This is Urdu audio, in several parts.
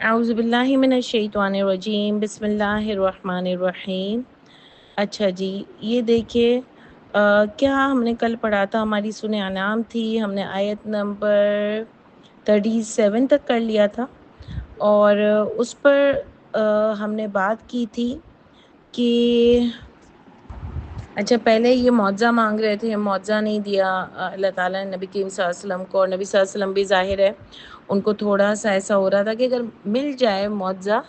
اعوذ باللہ من الشیطان الرجیم، بسم اللہ الرحمن الرحیم۔ اچھا جی، یہ دیکھیے کیا ہم نے کل پڑھا تھا، ہماری سورہ انعام تھی، ہم نے آیت نمبر 37 تک کر لیا تھا، اور اس پر ہم نے بات کی تھی کہ اچھا پہلے یہ معجزہ مانگ رہے تھے، معجزہ نہیں دیا اللہ تعالیٰ نے نبی کریم صلی اللہ علیہ وسلم کو، اور نبی صلی اللہ علیہ وسلم بھی ظاہر ہے ان کو تھوڑا سا ایسا ہو رہا تھا کہ اگر مل جائے معجزہ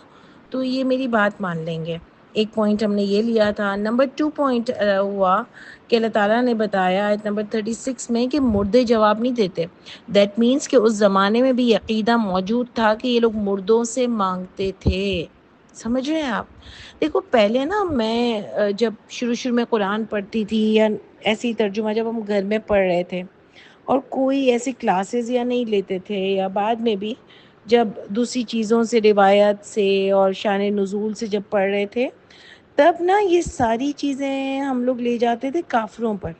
تو یہ میری بات مان لیں گے۔ ایک پوائنٹ ہم نے یہ لیا تھا۔ نمبر 2 پوائنٹ ہوا کہ اللہ تعالیٰ نے بتایا آیت نمبر 36 میں کہ مردے جواب نہیں دیتے۔ دیٹ مینس کہ اس زمانے میں بھی عقیدہ موجود تھا کہ یہ لوگ مردوں سے مانگتے تھے۔ سمجھ رہے ہیں آپ؟ دیکھو پہلے نا میں جب شروع میں قرآن پڑھتی تھی یا ایسی ترجمہ جب ہم گھر میں پڑھ رہے تھے اور کوئی ایسی کلاسز یا نہیں لیتے تھے، یا بعد میں بھی جب دوسری چیزوں سے، روایت سے اور شان نزول سے جب پڑھ رہے تھے، تب نا یہ ساری چیزیں ہم لوگ لے جاتے تھے کافروں پر،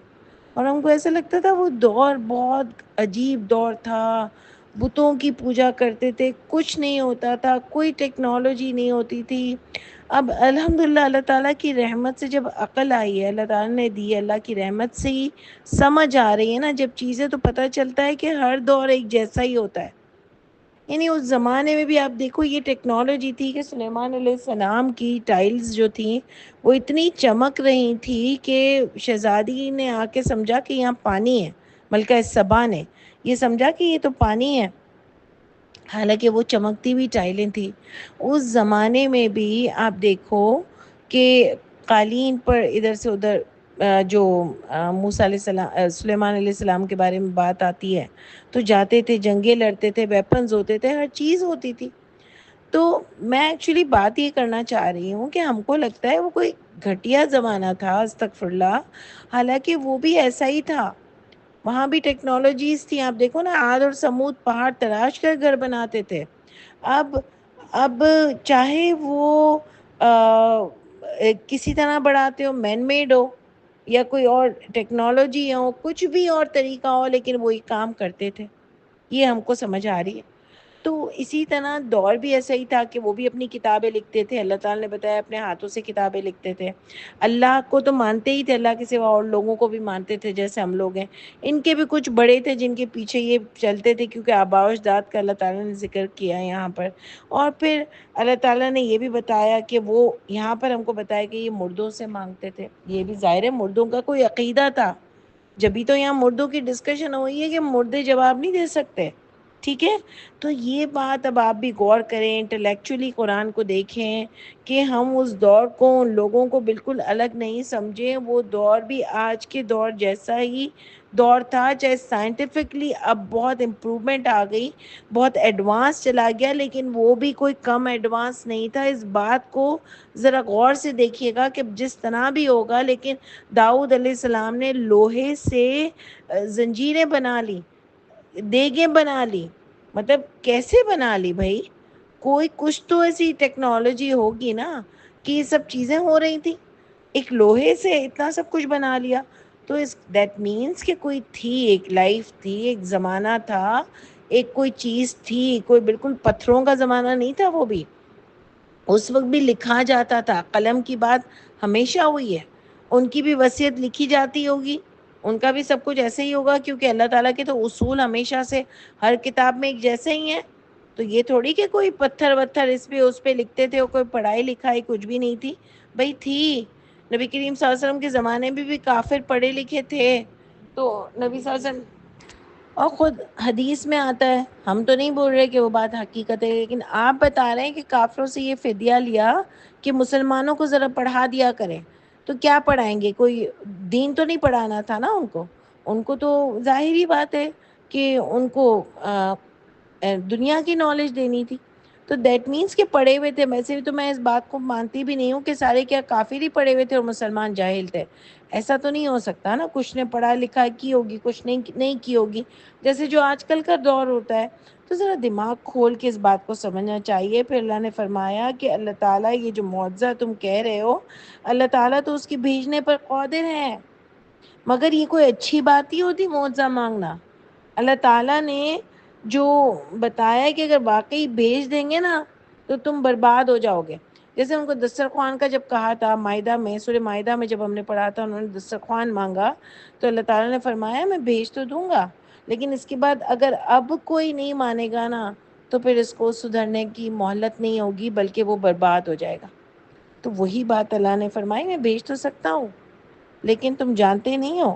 اور ہم کو ایسا لگتا تھا وہ دور بہت عجیب دور تھا، بتوں کی پوجا کرتے تھے، کچھ نہیں ہوتا تھا، کوئی ٹیکنالوجی نہیں ہوتی تھی۔ اب الحمدللہ اللہ تعالیٰ کی رحمت سے جب عقل آئی ہے، اللہ تعالیٰ نے دی ہے، اللہ کی رحمت سے ہی سمجھ آ رہی ہے نا جب چیزیں، تو پتہ چلتا ہے کہ ہر دور ایک جیسا ہی ہوتا ہے۔ یعنی اس زمانے میں بھی آپ دیکھو یہ ٹیکنالوجی تھی کہ سلیمان علیہ السلام کی ٹائلز جو تھیں وہ اتنی چمک رہی تھی کہ شہزادی نے آ کے سمجھا کہ یہاں پانی ہے، ملکہ سبا نے یہ سمجھا کہ یہ تو پانی ہے، حالانکہ وہ چمکتی ہوئی ٹائلیں تھیں۔ اس زمانے میں بھی آپ دیکھو کہ قالین پر ادھر سے ادھر جو موسیٰ علیہ السلام، سلیمان علیہ السلام کے بارے میں بات آتی ہے تو جاتے تھے، جنگیں لڑتے تھے، ویپنز ہوتے تھے، ہر چیز ہوتی تھی۔ تو میں ایکچولی بات یہ کرنا چاہ رہی ہوں کہ ہم کو لگتا ہے وہ کوئی گھٹیا زمانہ تھا، استغفر اللہ، حالانکہ وہ بھی ایسا ہی تھا، وہاں بھی ٹیکنالوجیز تھی۔ آپ دیکھو نا عاد اور سمود پہاڑ تراش کر گھر بناتے تھے۔ اب اب چاہے وہ کسی طرح بڑھاتے ہو، مین میڈ ہو یا کوئی اور ٹیکنالوجی ہو، کچھ بھی اور طریقہ ہو، لیکن وہی کام کرتے تھے، یہ ہم کو سمجھ آ رہی ہے۔ تو اسی طرح دور بھی ایسا ہی تھا کہ وہ بھی اپنی کتابیں لکھتے تھے، اللہ تعالیٰ نے بتایا اپنے ہاتھوں سے کتابیں لکھتے تھے۔ اللہ کو تو مانتے ہی تھے، اللہ کے سوا اور لوگوں کو بھی مانتے تھے جیسے ہم لوگ ہیں۔ ان کے بھی کچھ بڑے تھے جن کے پیچھے یہ چلتے تھے، کیونکہ آباء و اجداد کا اللہ تعالیٰ نے ذکر کیا ہے یہاں پر۔ اور پھر اللہ تعالیٰ نے یہ بھی بتایا کہ وہ یہاں پر ہم کو بتایا کہ یہ مردوں سے مانگتے تھے، یہ بھی ظاہر ہے مردوں کا کوئی عقیدہ تھا، جبھی تو یہاں مردوں کی ڈسکشن ہوئی ہے کہ مردے جواب نہیں دے سکتے، ٹھیک ہے؟ تو یہ بات اب آپ بھی غور کریں، انٹلیکچولی قرآن کو دیکھیں کہ ہم اس دور کو، ان لوگوں کو بالکل الگ نہیں سمجھیں۔ وہ دور بھی آج کے دور جیسا ہی دور تھا، چاہے سائنٹیفکلی اب بہت امپرومنٹ آ گئی، بہت ایڈوانس چلا گیا، لیکن وہ بھی کوئی کم ایڈوانس نہیں تھا۔ اس بات کو ذرا غور سے دیکھیے گا کہ جس طرح بھی ہوگا، لیکن داؤد علیہ السلام نے لوہے سے زنجیریں بنا لی، دیگیں بنا لی، مطلب کیسے بنا لی بھائی؟ کوئی کچھ تو ایسی ٹیکنالوجی ہوگی نا کہ یہ سب چیزیں ہو رہی تھی، ایک لوہے سے اتنا سب کچھ بنا لیا۔ تو اس دیٹ مینس کہ کوئی تھی، ایک لائف تھی، ایک زمانہ تھا، ایک کوئی چیز تھی، کوئی بالکل پتھروں کا زمانہ نہیں تھا۔ وہ بھی اس وقت بھی لکھا جاتا تھا، قلم کی بات ہمیشہ ہوئی ہے، ان کی بھی وصیت لکھی جاتی ہوگی، ان کا بھی سب کچھ ایسے ہی ہوگا، کیونکہ اللہ تعالیٰ کے تو اصول ہمیشہ سے ہر کتاب میں ایک جیسے ہی ہیں۔ تو یہ تھوڑی کہ کوئی پتھر وتھر اس پہ لکھتے تھے، اور کوئی پڑھائی لکھائی کچھ بھی نہیں تھی، بھئی تھی۔ نبی کریم صلی اللہ علیہ وسلم کے زمانے میں بھی کافر پڑھے لکھے تھے، تو نبی صلی اللہ علیہ وسلم، اور خود حدیث میں آتا ہے، ہم تو نہیں بول رہے کہ وہ بات حقیقت ہے، لیکن آپ بتا رہے ہیں کہ کافروں سے یہ فدیہ لیا کہ مسلمانوں کو ذرا پڑھا دیا کریں۔ تو کیا پڑھائیں گے؟ کوئی دین تو نہیں پڑھانا تھا نا ان کو، ان کو تو ظاہری بات ہے کہ ان کو دنیا کی نالج دینی تھی۔ تو دیٹ مینس کہ پڑھے ہوئے تھے۔ ویسے بھی تو میں اس بات کو مانتی بھی نہیں ہوں کہ سارے کیا کافر ہی پڑھے ہوئے تھے اور مسلمان جاہل تھے، ایسا تو نہیں ہو سکتا نا، کچھ نے پڑھا لکھا کی ہوگی، کچھ نہیں کی ہوگی، جیسے جو آج کل کا دور ہوتا ہے۔ تو ذرا دماغ کھول کے اس بات کو سمجھنا چاہیے۔ پھر اللہ نے فرمایا کہ اللہ تعالیٰ یہ جو معجزہ تم کہہ رہے ہو، اللہ تعالیٰ تو اس کی بھیجنے پر قادر ہے، مگر یہ کوئی اچھی بات ہی ہوتی معجزہ مانگنا؟ اللہ تعالیٰ نے جو بتایا کہ اگر واقعی بھیج دیں گے نا، تو تم برباد ہو جاؤ گے. جیسے ان کو دسترخوان کا جب کہا تھا مائدہ میں، سورہ مائدہ میں جب ہم نے پڑھا تھا، انہوں نے دسترخوان مانگا تو اللہ تعالیٰ نے فرمایا میں بھیج تو دوں گا، لیکن اس کے بعد اگر اب کوئی نہیں مانے گا نا تو پھر اس کو سدھرنے کی مہلت نہیں ہوگی، بلکہ وہ برباد ہو جائے گا. تو وہی بات اللہ نے فرمائی میں بھیج تو سکتا ہوں، لیکن تم جانتے نہیں ہو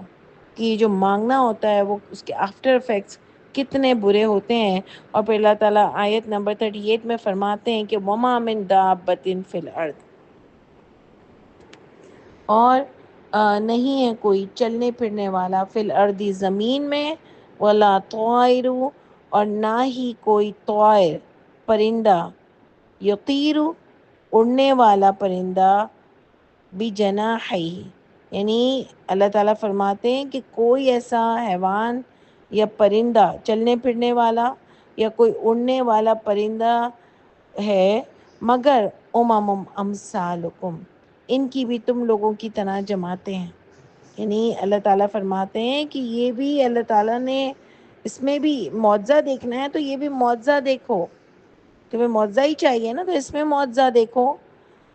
کہ یہ جو مانگنا ہوتا ہے وہ اس کے آفٹر افیکٹس کتنے برے ہوتے ہیں. اور پھر اللہ تعالیٰ آیت نمبر 38 میں فرماتے ہیں کہ وَمَا مِن دَابَّةٍ فِي الْأَرْضِ، اور نہیں ہے کوئی چلنے پھرنے والا فی الارض زمین میں، ولا طائر، اور نہ ہی کوئی طائر پرندہ، یطیر اڑنے والا پرندہ، بجناحیہ، یعنی اللہ تعالیٰ فرماتے ہیں کہ کوئی ایسا حیوان یا پرندہ چلنے پھرنے والا یا کوئی اڑنے والا پرندہ ہے مگر امثالکم، ان کی بھی تم لوگوں کی طرح جماعتیں ہیں. یعنی اللہ تعالیٰ فرماتے ہیں کہ یہ بھی اللہ تعالیٰ نے اس میں بھی معجزہ دیکھنا ہے تو یہ بھی معجزہ دیکھو. تمہیں معجزہ ہی چاہیے نا، تو اس میں معجزہ دیکھو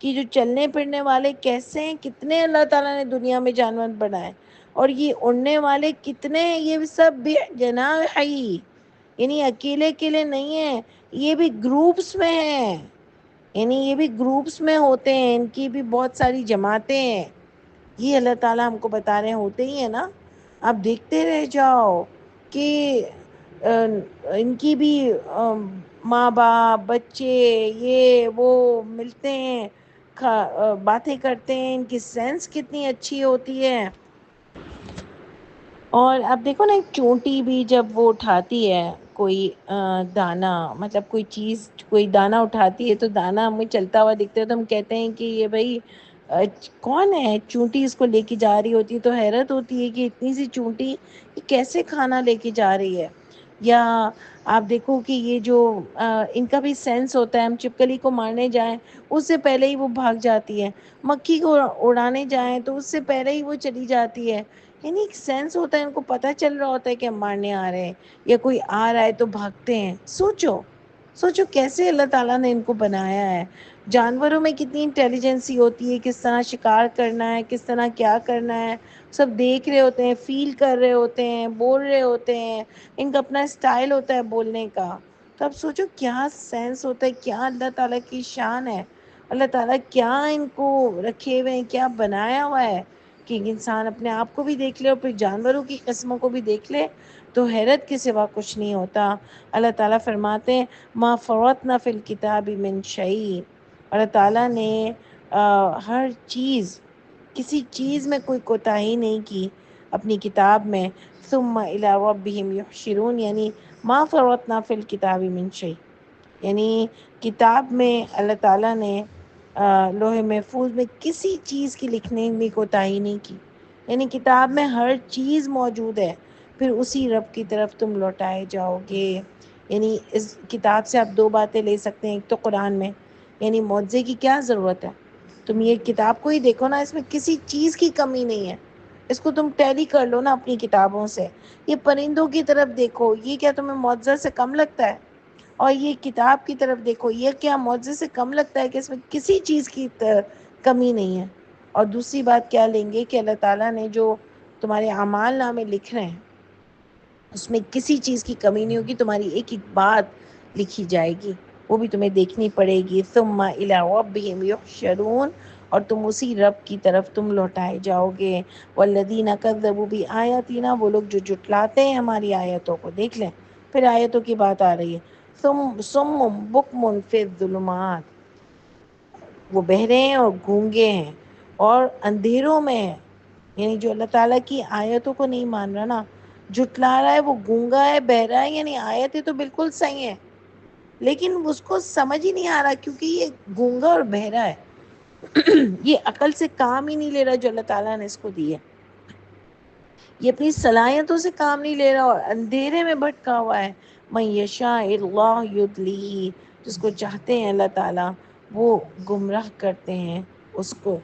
کہ جو چلنے پھرنے والے کیسے ہیں، کتنے اللہ تعالیٰ نے دنیا میں جانور بنائے، اور یہ اڑنے والے کتنے ہیں، یہ سب بھی جناحی، یعنی اکیلے اکیلے نہیں ہیں، یہ بھی گروپس میں ہیں، یعنی یہ بھی گروپس میں ہوتے ہیں، ان کی بھی بہت ساری جماعتیں ہیں. یہ اللہ تعالیٰ ہم کو بتا رہے ہوتے ہی ہیں نا. آپ دیکھتے رہ جاؤ کہ ان کی بھی ماں باپ بچے یہ وہ ملتے ہیں، باتیں کرتے ہیں، ان کی سینس کتنی اچھی ہوتی ہے. اور اب دیکھو نا ایک چونٹی بھی جب وہ اٹھاتی ہے کوئی دانا، مطلب کوئی چیز، کوئی دانا اٹھاتی ہے تو دانا ہمیں چلتا ہوا دکھتا ہے تو ہم کہتے ہیں کہ یہ بھائی کون ہے، چونٹی اس کو لے کے جا رہی ہوتی ہے تو حیرت ہوتی ہے کہ اتنی سی چونٹی یہ کیسے کھانا لے کے جا رہی ہے. یا آپ دیکھو کہ یہ جو ان کا بھی سینس ہوتا ہے، ہم چھپکلی کو مارنے جائیں اس سے پہلے ہی وہ بھاگ جاتی ہے، مکھی کو اڑانے جائیں تو اس سے پہلے ہی وہ چلی جاتی ہے. یعنی ایک سینس ہوتا ہے، ان کو پتہ چل رہا ہوتا ہے کہ ہم مارنے آ رہے ہیں یا کوئی آ رہا ہے تو بھاگتے ہیں. سوچو سوچو کیسے اللہ تعالیٰ نے ان کو بنایا ہے. جانوروں میں کتنی انٹیلیجنسی ہوتی ہے، کس طرح شکار کرنا ہے، کس طرح کیا کرنا ہے، سب دیکھ رہے ہوتے ہیں، فیل کر رہے ہوتے ہیں، بول رہے ہوتے ہیں، ان کا اپنا اسٹائل ہوتا ہے بولنے کا. تو اب سوچو کیا سینس ہوتا ہے، کیا اللہ تعالیٰ کی شان ہے، اللہ تعالیٰ کیا ان کو رکھے ہوئے ہیں، کیا بنایا ہوا ہے کہ انسان اپنے آپ کو بھی دیکھ لے اور پھر جانوروں کی قسموں کو بھی دیکھ لے تو حیرت کے سوا کچھ نہیں ہوتا. اللہ تعالیٰ فرماتے ہیں ما فرطنا فی الکتاب من شیء، اللہ تعالیٰ نے ہر چیز، کسی چیز میں کوئی کوتاہی نہیں کی اپنی کتاب میں. ثم الی ربہم یحشرون، یعنی ما فرطنا فی الکتاب من شیء، یعنی کتاب میں اللہ تعالیٰ نے لوح محفوظ میں کسی چیز کی لکھنے میں کوتاہی نہیں کی، یعنی کتاب میں ہر چیز موجود ہے. پھر اسی رب کی طرف تم لوٹائے جاؤ گے. یعنی اس کتاب سے آپ دو باتیں لے سکتے ہیں، ایک تو قرآن میں، یعنی معجزے کی کیا ضرورت ہے، تم یہ کتاب کو ہی دیکھو نا، اس میں کسی چیز کی کمی نہیں ہے، اس کو تم ٹیلی کر لو نا اپنی کتابوں سے. یہ پرندوں کی طرف دیکھو، یہ کیا تمہیں معجزہ سے کم لگتا ہے؟ اور یہ کتاب کی طرف دیکھو، یہ کیا معجزے سے کم لگتا ہے کہ اس میں کسی چیز کی کمی نہیں ہے؟ اور دوسری بات کیا لیں گے کہ اللہ تعالیٰ نے جو تمہارے اعمال نامے لکھ رہے ہیں اس میں کسی چیز کی کمی نہیں ہوگی، تمہاری ایک ایک بات لکھی جائے گی، وہ بھی تمہیں دیکھنی پڑے گی. ثم الی ربہم یحشرون، اور تم اسی رب کی طرف تم لوٹائے جاؤ گے. والذین کذبوا بآیاتنا، وہ لوگ جو جھٹلاتے ہیں ہماری آیتوں کو. دیکھ لیں پھر آیتوں کی بات آ رہی ہے. صم بکم فی الظلمات، وہ بہرے ہیں اور گونگے ہیں اور اندھیروں میں ہیں. یعنی جو اللہ تعالیٰ کی آیتوں کو نہیں مان رہا نا، جھٹلا رہا ہے، وہ گونگا ہے، بہرا ہے. یعنی آیتیں تو بالکل صحیح ہیں لیکن اس کو سمجھ ہی نہیں آ رہا کیونکہ یہ گونگا اور بہرا ہے. یہ عقل سے کام ہی نہیں لے رہا جو اللہ تعالیٰ نے اس کو دی ہے، یہ اپنی صلاحیتوں سے کام نہیں لے رہا اور اندھیرے میں بھٹکا ہوا ہے. من یشاء اللہ یضللہ، جس کو چاہتے ہیں اللہ تعالیٰ وہ گمراہ کرتے ہیں اس کو.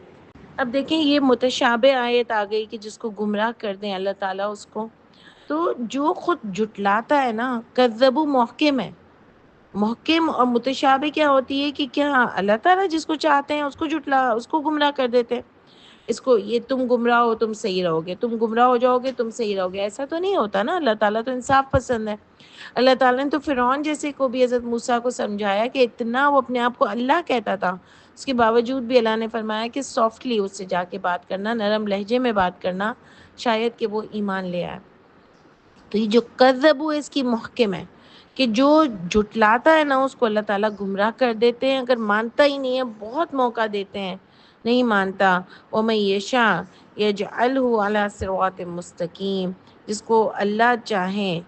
اب دیکھیں یہ متشابہ آیت آ گئی کہ جس کو گمراہ کر دیں اللہ تعالیٰ اس کو. تو جو خود جھٹلاتا ہے نا، کذبوا محکم ہے، محکم اور متشابہ کیا ہوتی ہے کہ کیا اللہ تعالیٰ جس کو چاہتے ہیں اس کو گمراہ کر دیتے ہیں. اس کو یہ تم گمراہ ہو تم صحیح رہو گے، تم گمراہ ہو جاؤ گے تم صحیح رہو گے، ایسا تو نہیں ہوتا نا. اللہ تعالیٰ تو انصاف پسند ہے. اللہ تعالیٰ نے تو فرعون جیسے کو بھی حضرت موسیٰ کو سمجھایا کہ اتنا وہ اپنے آپ کو اللہ کہتا تھا، اس کے باوجود بھی اللہ نے فرمایا کہ سافٹلی اس سے جا کے بات کرنا، نرم لہجے میں بات کرنا، شاید کہ وہ ایمان لے آئے. تو یہ جو کذبو ہے اس کی محکم ہے کہ جو جھٹلاتا ہے نا اس کو اللہ تعالیٰ گمراہ کر دیتے ہیں. اگر مانتا ہی نہیں ہے بہت موقع دیتے ہیں، نہیں مانتا. وَمَن یشاء یجعلہ علی صراط مستقیم، جس کو اللہ چاہیں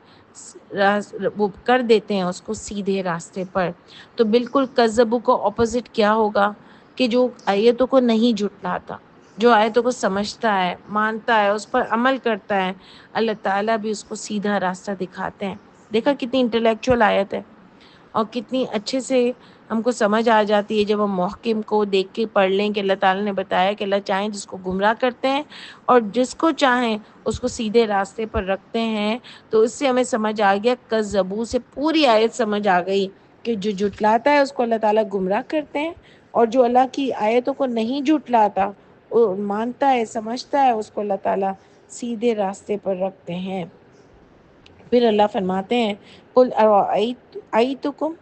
وہ کر دیتے ہیں اس کو سیدھے راستے پر. تو بالکل کذبو کو اپوزٹ کیا ہوگا کہ جو آیتوں کو نہیں جھٹلاتا، جو آیتوں کو سمجھتا ہے، مانتا ہے، اس پر عمل کرتا ہے، اللہ تعالیٰ بھی اس کو سیدھا راستہ دکھاتے ہیں. دیکھا کتنی انٹلیکچوئل آیت ہے اور کتنی اچھے سے ہم کو سمجھ آ جاتی ہے جب ہم محکم کو دیکھ کے پڑھ لیں کہ اللہ تعالیٰ نے بتایا کہ اللہ چاہیں جس کو گمراہ کرتے ہیں اور جس کو چاہیں اس کو سیدھے راستے پر رکھتے ہیں. تو اس سے ہمیں سمجھ آ گیا، کذبو سے پوری آیت سمجھ آ گئی کہ جو جھٹلاتا ہے اس کو اللہ تعالیٰ گمراہ کرتے ہیں، اور جو اللہ کی آیتوں کو نہیں جھٹلاتا، وہ مانتا ہے، سمجھتا ہے، اس کو اللہ تعالیٰ سیدھے راستے پر رکھتے ہیں. پھر اللہ فرماتے ہیں قل ارأیتکم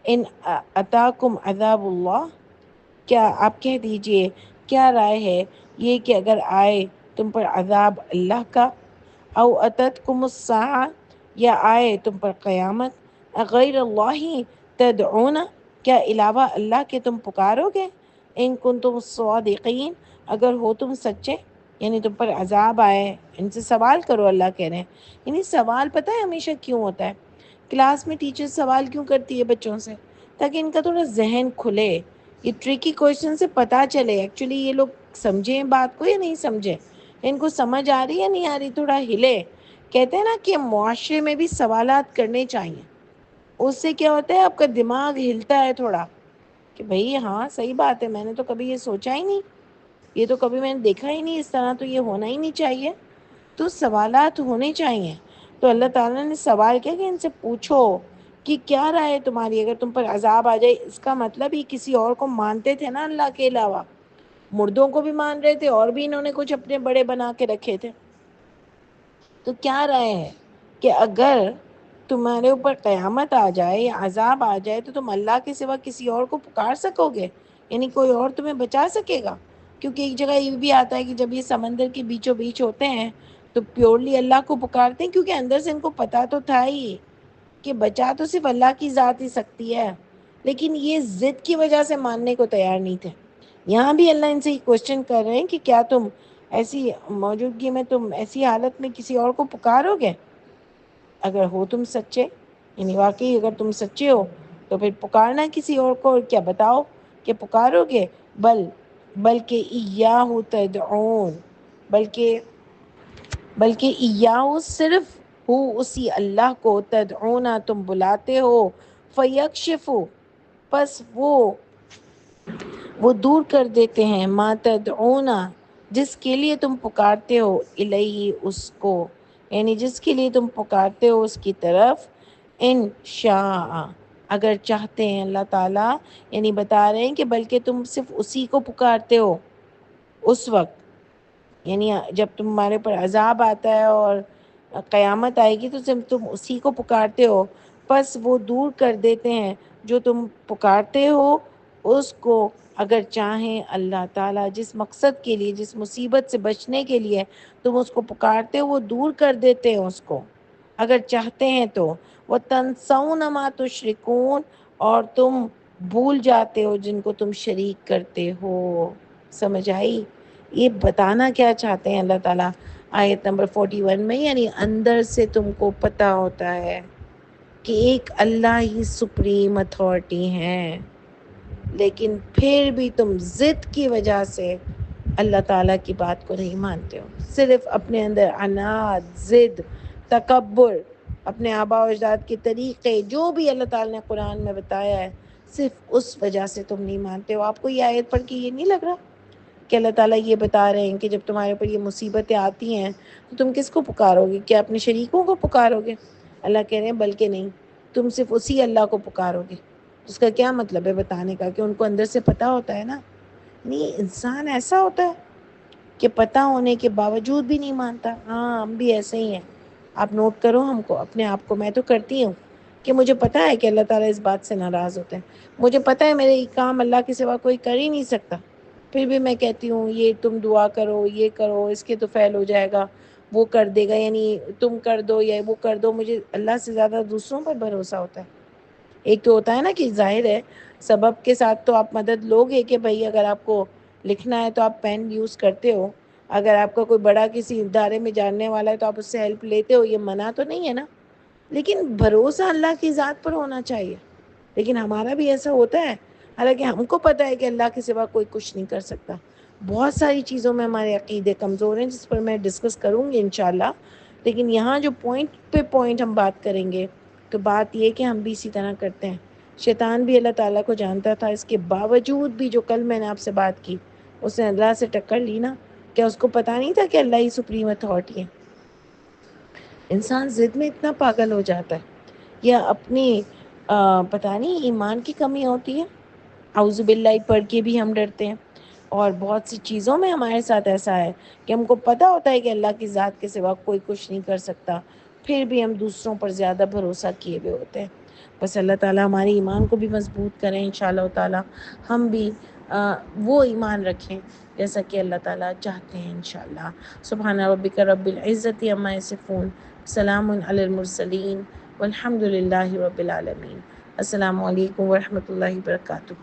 ان اتاکم عذاب اللہ، کیا آپ کہہ دیجئے کیا رائے ہے یہ کہ اگر آئے تم پر عذاب اللہ کا، او اتتکم الساعہ، یا آئے تم پر قیامت، غیر اللہ تدعون، کیا علاوہ اللہ کے تم پکارو گے، ان کنتم صادقین، اگر ہو تم سچے. یعنی تم پر عذاب آئے، ان سے سوال کرو، اللہ کہہ رہے ہیں. یعنی سوال پتہ ہے ہمیشہ کیوں ہوتا ہے؟ کلاس میں ٹیچر سوال کیوں کرتی ہے بچوں سے؟ تاکہ ان کا تھوڑا ذہن کھلے، یہ ٹریکی کویشچن سے پتہ چلے ایکچولی یہ لوگ سمجھیں بات کو یا نہیں سمجھیں، ان کو سمجھ آ رہی یا نہیں آ رہی، تھوڑا ہلے. کہتے ہیں نا کہ معاشرے میں بھی سوالات کرنے چاہیے، اس سے کیا ہوتا ہے آپ کا دماغ ہلتا ہے تھوڑا کہ بھئی ہاں صحیح بات ہے، میں نے تو کبھی یہ سوچا ہی نہیں، یہ تو کبھی میں نے دیکھا ہی نہیں اس طرح، تو یہ ہونا ہی نہیں چاہیے. تو سوالات ہونے چاہیے. تو اللہ تعالیٰ نے سوال کیا کہ ان سے پوچھو کہ کیا رائے تمہاری اگر تم پر عذاب آ جائے. اس کا مطلب ہی کسی اور کو مانتے تھے نا اللہ کے علاوہ، مردوں کو بھی مان رہے تھے اور بھی انہوں نے کچھ اپنے بڑے بنا کے رکھے تھے. تو کیا رائے ہے کہ اگر تمہارے اوپر قیامت آ جائے یا عذاب آ جائے تو تم اللہ کے سوا کسی اور کو پکار سکو گے؟ یعنی کوئی اور تمہیں بچا سکے گا؟ کیونکہ ایک جگہ یہ بھی آتا ہے کہ جب یہ سمندر کے بیچوں بیچ ہوتے ہیں تو پیورلی اللہ کو پکارتے ہیں، کیونکہ اندر سے ان کو پتا تو تھا ہی کہ بچا تو صرف اللہ کی ذات ہی سکتی ہے، لیکن یہ ضد کی وجہ سے ماننے کو تیار نہیں تھے. یہاں بھی اللہ ان سے کوشچن کر رہے ہیں کہ کیا تم ایسی موجودگی میں تم ایسی حالت میں کسی اور کو پکارو گے اگر ہو تم سچے؟ یعنی واقعی اگر تم سچے ہو تو پھر پکارنا کسی اور کو، اور کیا بتاؤ کہ پکارو گے؟ بلکہ ایاہ تدعون، بلکہ ایاہ صرف ہو اسی اللہ کو، تدعونا تم بلاتے ہو، فیکشف پس وہ دور کر دیتے ہیں، ما تدعونا جس کے لیے تم پکارتے ہو، الیہ اس کو، یعنی جس کے لیے تم پکارتے ہو اس کی طرف، ان شاء اگر چاہتے ہیں اللہ تعالیٰ. یعنی بتا رہے ہیں کہ بلکہ تم صرف اسی کو پکارتے ہو اس وقت، یعنی جب تمہارے پر عذاب آتا ہے اور قیامت آئے گی تو صرف تم اسی کو پکارتے ہو، پس وہ دور کر دیتے ہیں جو تم پکارتے ہو اس کو، اگر چاہیں اللہ تعالیٰ. جس مقصد کے لیے، جس مصیبت سے بچنے کے لیے تم اس کو پکارتے ہو وہ دور کر دیتے ہیں اس کو اگر چاہتے ہیں تو. وَتَنْسَوْنَ مَا تُشْرِكُونَ اور تم بھول جاتے ہو جن کو تم شریک کرتے ہو. سمجھ آئی؟ یہ بتانا کیا چاہتے ہیں اللہ تعالیٰ آیت نمبر 41 میں؟ یعنی اندر سے تم کو پتہ ہوتا ہے کہ ایک اللہ ہی سپریم اتھارٹی ہیں، لیکن پھر بھی تم ضد کی وجہ سے اللہ تعالیٰ کی بات کو نہیں مانتے ہو. صرف اپنے اندر عناد، ضد، تکبر، اپنے آباء و اجداد کے طریقے جو بھی اللہ تعالیٰ نے قرآن میں بتایا ہے صرف اس وجہ سے تم نہیں مانتے ہو. آپ کو یہ آیت پڑھ کے یہ نہیں لگ رہا کہ اللہ تعالیٰ یہ بتا رہے ہیں کہ جب تمہارے اوپر یہ مصیبتیں آتی ہیں تو تم کس کو پکارو گے؟ کیا اپنے شریکوں کو پکارو گے؟ اللہ کہہ رہے ہیں بلکہ نہیں، تم صرف اسی اللہ کو پکارو گے. اس کا کیا مطلب ہے بتانے کا؟ کہ ان کو اندر سے پتہ ہوتا ہے نا. نہیں، انسان ایسا ہوتا ہے کہ پتہ ہونے کے باوجود بھی نہیں مانتا. ہاں، ہم بھی ایسے ہی ہیں. آپ نوٹ کرو ہم کو، اپنے آپ کو. میں تو کرتی ہوں کہ مجھے پتہ ہے کہ اللہ تعالیٰ اس بات سے ناراض ہوتے ہیں. مجھے پتہ ہے میرے یہ کام اللہ کے سوا کوئی کر ہی نہیں سکتا. پھر بھی میں کہتی ہوں یہ تم دعا کرو، یہ کرو، اس کے تو فعل ہو جائے گا، وہ کر دے گا، یعنی تم کر دو یا وہ کر دو. مجھے اللہ سے زیادہ دوسروں پر بھروسہ ہوتا ہے. ایک تو ہوتا ہے نا کہ ظاہر ہے سبب کے ساتھ تو آپ مدد لوگے کہ بھائی اگر آپ کو لکھنا ہے تو آپ پین یوز کرتے ہو. اگر آپ کا کوئی بڑا کسی ادارے میں جاننے والا ہے تو آپ اس سے ہیلپ لیتے ہو. یہ منع تو نہیں ہے نا. لیکن بھروسہ اللہ کی ذات پر ہونا چاہیے. لیکن ہمارا بھی ایسا ہوتا ہے، حالانکہ ہم کو پتہ ہے کہ اللہ کے سوا کوئی کچھ نہیں کر سکتا. بہت ساری چیزوں میں ہمارے عقیدے کمزور ہیں، جس پر میں ڈسکس کروں گی انشاءاللہ. لیکن یہاں جو پوائنٹ پہ پوائنٹ ہم بات کریں گے تو بات یہ کہ ہم بھی اسی طرح کرتے ہیں. شیطان بھی اللہ تعالیٰ کو جانتا تھا، اس کے باوجود بھی جو کل میں نے آپ سے بات کی اس نے اللہ سے ٹکر لی نا. کیا اس کو پتہ نہیں تھا کہ اللہ ہی سپریم اتھارٹی ہے؟ انسان ضد میں اتنا پاگل ہو جاتا ہے، یا اپنی پتہ نہیں ایمان کی کمی ہوتی ہے. اعوذ باللہ پڑھ کے بھی ہم ڈرتے ہیں. اور بہت سی چیزوں میں ہمارے ساتھ ایسا ہے کہ ہم کو پتہ ہوتا ہے کہ اللہ کی ذات کے سوا کوئی کچھ نہیں کر سکتا، پھر بھی ہم دوسروں پر زیادہ بھروسہ کیے ہوئے ہوتے ہیں. بس اللہ تعالیٰ ہماری ایمان کو بھی مضبوط کریں انشاءاللہ تعالیٰ. ہم بھی وہ ایمان رکھیں جیسا کہ اللہ تعالیٰ چاہتے ہیں انشاءاللہ. سبحان ربک رب العزت عما یصفون، سلام علی المرسلین، والحمد للہ رب العالمین. السلام علیکم ورحمۃ اللہ وبرکاتہ.